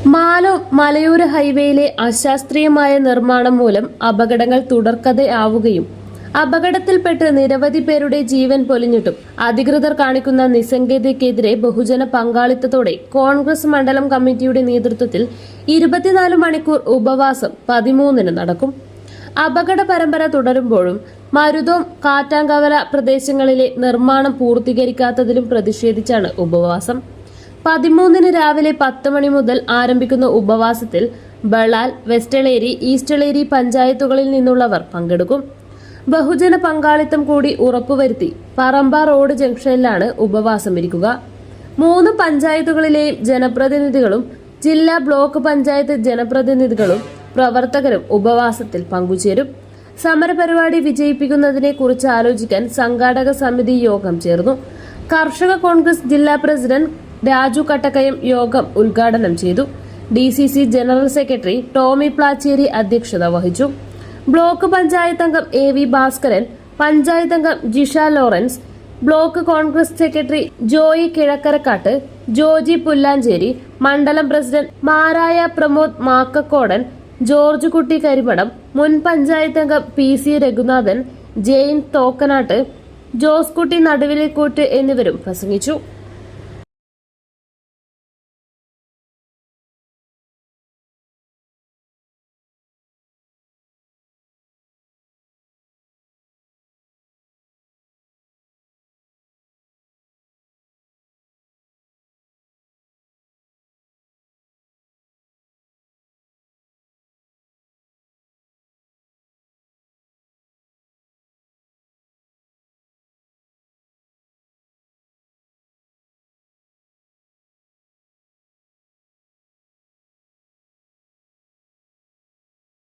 മലയോര ഹൈവേയിലെ അശാസ്ത്രീയമായ നിർമ്മാണം മൂലം അപകടങ്ങൾ തുടർക്കഥയാവുകയും അപകടത്തിൽപ്പെട്ട് നിരവധി പേരുടെ ജീവൻ പൊലിഞ്ഞിട്ടും അധികൃതർ കാണിക്കുന്ന നിസ്സംഗതയ്ക്കെതിരെ ബഹുജന പങ്കാളിത്തത്തോടെ കോൺഗ്രസ് മണ്ഡലം കമ്മിറ്റിയുടെ നേതൃത്വത്തിൽ 24 മണിക്കൂർ ഉപവാസം 13-ന് നടക്കും. അപകട പരമ്പര തുടരുമ്പോഴും മരുതോം, കാറ്റാങ്കവല പ്രദേശങ്ങളിലെ നിർമ്മാണം പൂർത്തീകരിക്കാത്തതിലും പ്രതിഷേധിച്ചാണ് ഉപവാസം. 13-ന് രാവിലെ 10 മണി മുതൽ ആരംഭിക്കുന്ന ഉപവാസത്തിൽ ബളാൽ, വെസ്റ്റളേരി, ഈസ്റ്റളേരി പഞ്ചായത്തുകളിൽ നിന്നുള്ളവർ പങ്കെടുക്കും. ബഹുജന പങ്കാളിത്തം കൂടി ഉറപ്പുവരുത്തി പറമ്പ റോഡ് ജംഗ്ഷനിലാണ് ഉപവാസം ഇരിക്കുക. 3 പഞ്ചായത്തുകളിലെയും ജനപ്രതിനിധികളും ജില്ലാ ബ്ലോക്ക് പഞ്ചായത്ത് ജനപ്രതിനിധികളും പ്രവർത്തകരും ഉപവാസത്തിൽ പങ്കുചേരും. സമരപരിപാടി വിജയിപ്പിക്കുന്നതിനെ കുറിച്ച് ആലോചിക്കാൻ സംഘാടക സമിതി യോഗം ചേർന്നു. കർഷക കോൺഗ്രസ് ജില്ലാ പ്രസിഡന്റ് രാജു കട്ടക്കയം യോഗം ഉദ്ഘാടനം ചെയ്തു. DCC general secretary Tomy Plachery അധ്യക്ഷത വഹിച്ചു. ബ്ലോക്ക് പഞ്ചായത്ത് അംഗം AV ഭാസ്കരൻ, പഞ്ചായത്ത് അംഗം Jisha Lawrence, block Congress secretary Joy Kizhakkarakkattu, Joji Pullancheri, മണ്ഡലം പ്രസിഡന്റ് മാരായ പ്രമോദ് മാക്കക്കോടൻ, ജോർജ് കുട്ടി കരിമഠം, മുൻ പഞ്ചായത്ത് അംഗം PC രഘുനാഥൻ, ജെയിൻ തോക്കനാട്ട്, ജോസ് കുട്ടി നടുവിലേക്കൂട്ട് എന്നിവരും പ്രസംഗിച്ചു.